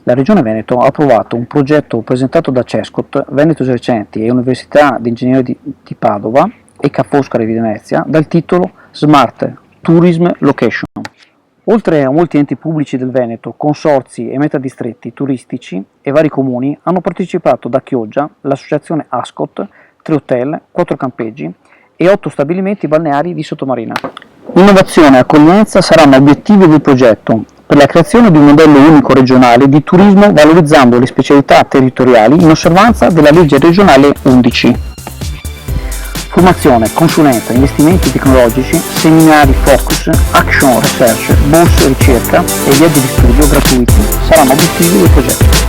La Regione Veneto ha approvato un progetto presentato da Cescot, Veneto Esercenti e Università di Ingegneria di Padova e Ca' Foscari di Venezia dal titolo Smart Tourism Location. Oltre a molti enti pubblici del Veneto, consorzi e metadistretti turistici e vari comuni hanno partecipato da Chioggia l'associazione Ascot, 3 hotel, 4 campeggi e 8 stabilimenti balneari di sottomarina. Innovazione e accoglienza saranno obiettivi del progetto per la creazione di un modello unico regionale di turismo valorizzando le specialità territoriali in osservanza della legge regionale 11. Formazione, consulenza, investimenti tecnologici, seminari focus, action research, borse ricerca e viaggi di studio gratuiti saranno obiettivi del progetto.